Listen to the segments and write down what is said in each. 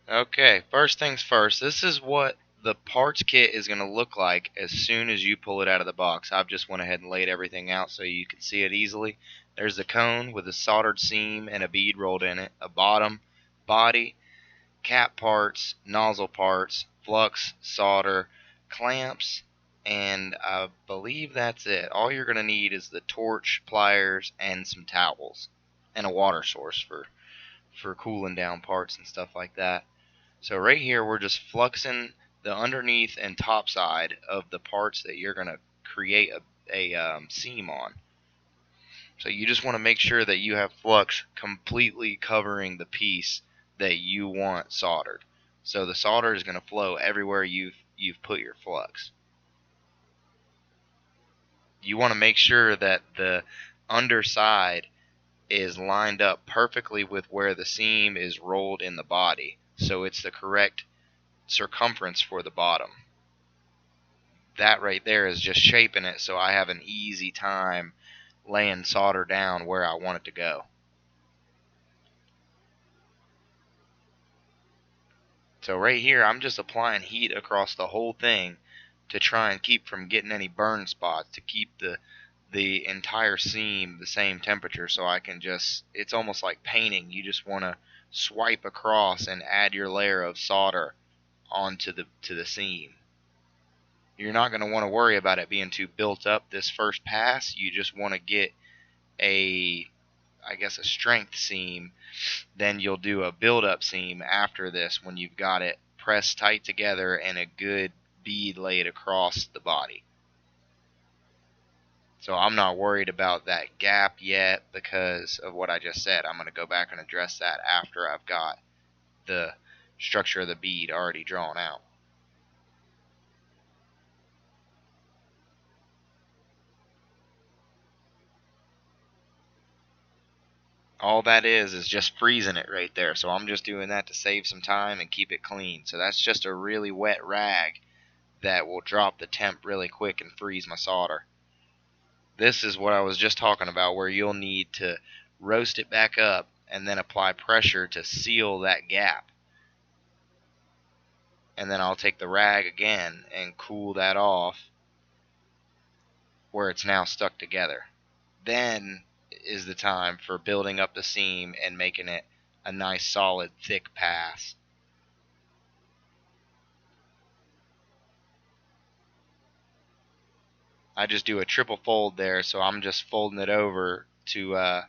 Okay, first things first, this is what the parts kit is going to look like as soon as you pull it out of the box. I've just went ahead and laid everything out so you can see it easily. There's the cone with a soldered seam and a bead rolled in it, a bottom, body, cap parts, nozzle parts, flux, solder, clamps, and I believe that's it. All you're going to need is the torch, pliers, and some towels, and a water source for cooling down parts and stuff like that. So right here we're just fluxing the underneath and top side of the parts that you're going to create a seam on. So you just want to make sure that you have flux completely covering the piece that you want soldered. So the solder is going to flow everywhere you've put your flux. You want to make sure that the underside is lined up perfectly with where the seam is rolled in the body. So it's the correct circumference for the bottom. That right there is just shaping it so I have an easy time laying solder down where I want it to go. So right here I'm just applying heat across the whole thing to try and keep from getting any burn spots, to keep the entire seam the same temperature, so I can just, it's almost like painting. You just want to swipe across and add your layer of solder onto the seam. You're not going to want to worry about it being too built up this first pass. You just want to get I guess a strength seam. Then you'll do a build-up seam after this when you've got it pressed tight together and a good bead laid across the body. So I'm not worried about that gap yet because of what I just said. I'm going to go back and address that after I've got the structure of the bead already drawn out. All that is just freezing it right there. So I'm just doing that to save some time and keep it clean. So that's just a really wet rag that will drop the temp really quick and freeze my solder. This is what I was just talking about, where you'll need to roast it back up and then apply pressure to seal that gap. And then I'll take the rag again and cool that off where it's now stuck together. Then is the time for building up the seam and making it a nice solid thick pass. I just do a triple fold there, so I'm just folding it over to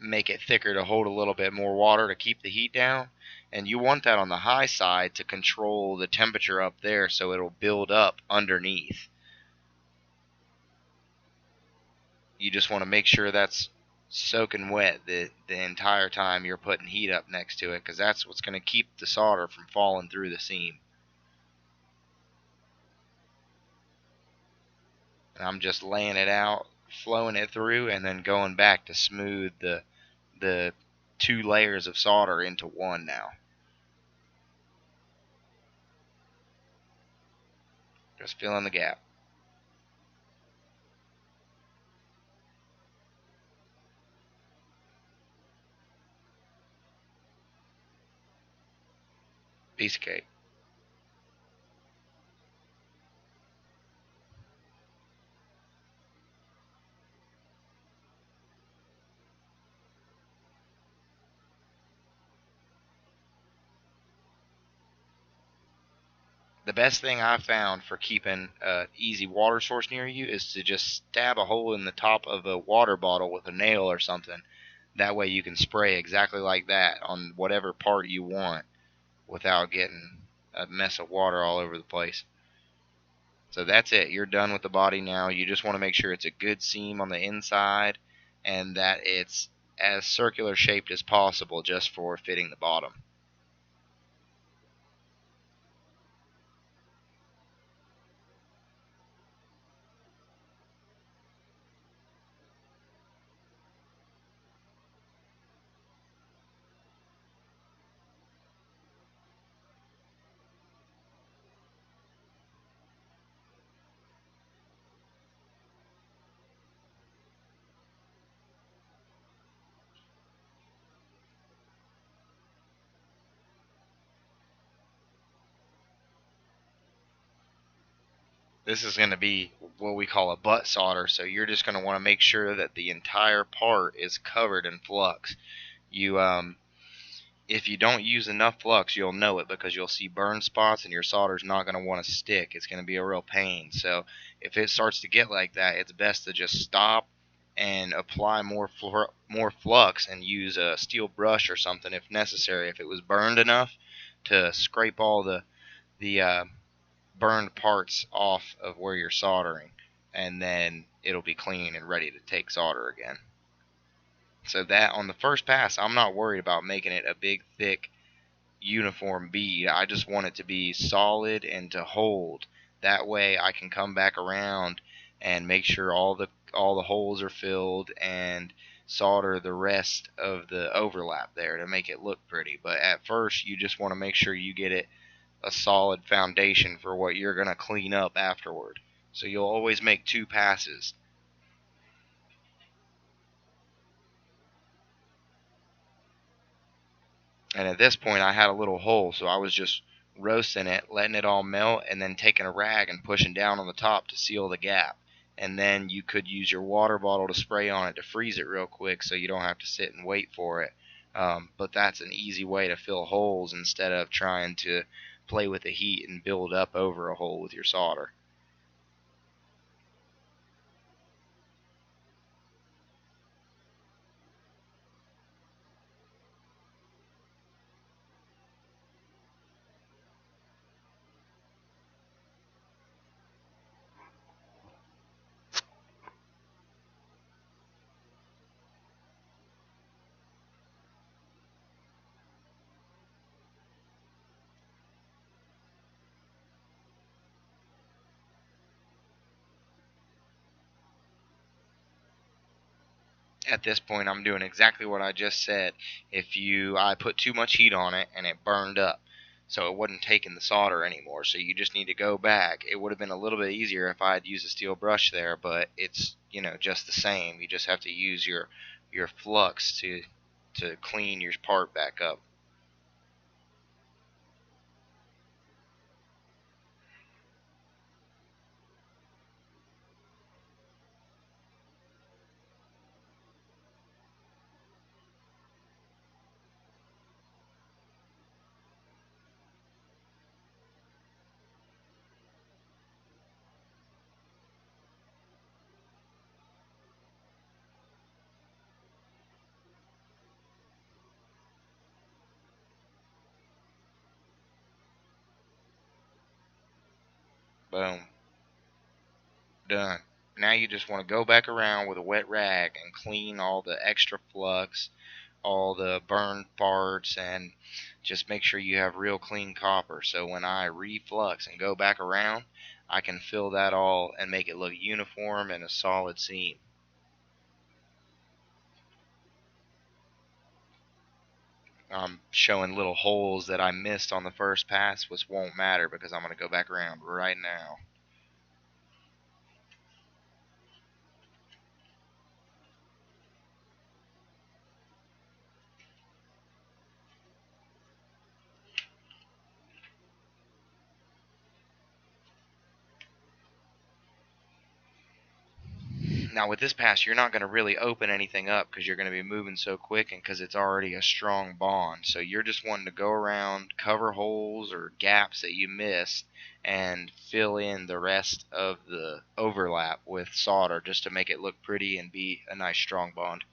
make it thicker to hold a little bit more water to keep the heat down. And you want that on the high side to control the temperature up there so it'll build up underneath. You just want to make sure that's soaking wet the entire time you're putting heat up next to it, because that's what's going to keep the solder from falling through the seam. And I'm just laying it out, flowing it through, and then going back to smooth the two layers of solder into one now. Just filling the gap. Piece of cake. The best thing I've found for keeping an easy water source near you is to just stab a hole in the top of a water bottle with a nail or something. That way you can spray exactly like that on whatever part you want without getting a mess of water all over the place. So that's it. You're done with the body now. You just want to make sure it's a good seam on the inside and that it's as circular shaped as possible just for fitting the bottom. This is going to be what we call a butt solder, so you're just going to want to make sure that the entire part is covered in flux. You If you don't use enough flux, you'll know it because you'll see burn spots and your solder's not going to want to stick. It's going to be a real pain. So if it starts to get like that, it's best to just stop and apply more flux and use a steel brush or something if necessary. If it was burned enough, to scrape all the burned parts off of where you're soldering, and then it'll be clean and ready to take solder again. So that on the first pass, I'm not worried about making it a big, thick, uniform bead. I just want it to be solid and to hold. That way I can come back around and make sure all the holes are filled and solder the rest of the overlap there to make it look pretty. But at first you just want to make sure you get it a solid foundation for what you're going to clean up afterward. So you'll always make 2 passes. And at this point, I had a little hole, so I was just roasting it, letting it all melt, and then taking a rag and pushing down on the top to seal the gap. And then you could use your water bottle to spray on it to freeze it real quick so you don't have to sit and wait for it. But that's an easy way to fill holes instead of trying to play with the heat and build up over a hole with your solder. At this point, I'm doing exactly what I just said. I put too much heat on it and it burned up, so it wasn't taking the solder anymore. So you just need to go back. It would have been a little bit easier if I had used a steel brush there, but it's just the same. You just have to use your flux to clean your part back up. Boom, done. Now you just want to go back around with a wet rag and clean all the extra flux, all the burned parts, and just make sure you have real clean copper. So when I reflux and go back around, I can fill that all and make it look uniform and a solid seam. I'm showing little holes that I missed on the first pass, which won't matter because I'm going to go back around right now. Now with this pass, you're not going to really open anything up because you're going to be moving so quick and because it's already a strong bond. So you're just wanting to go around, cover holes or gaps that you missed, and fill in the rest of the overlap with solder just to make it look pretty and be a nice strong bond.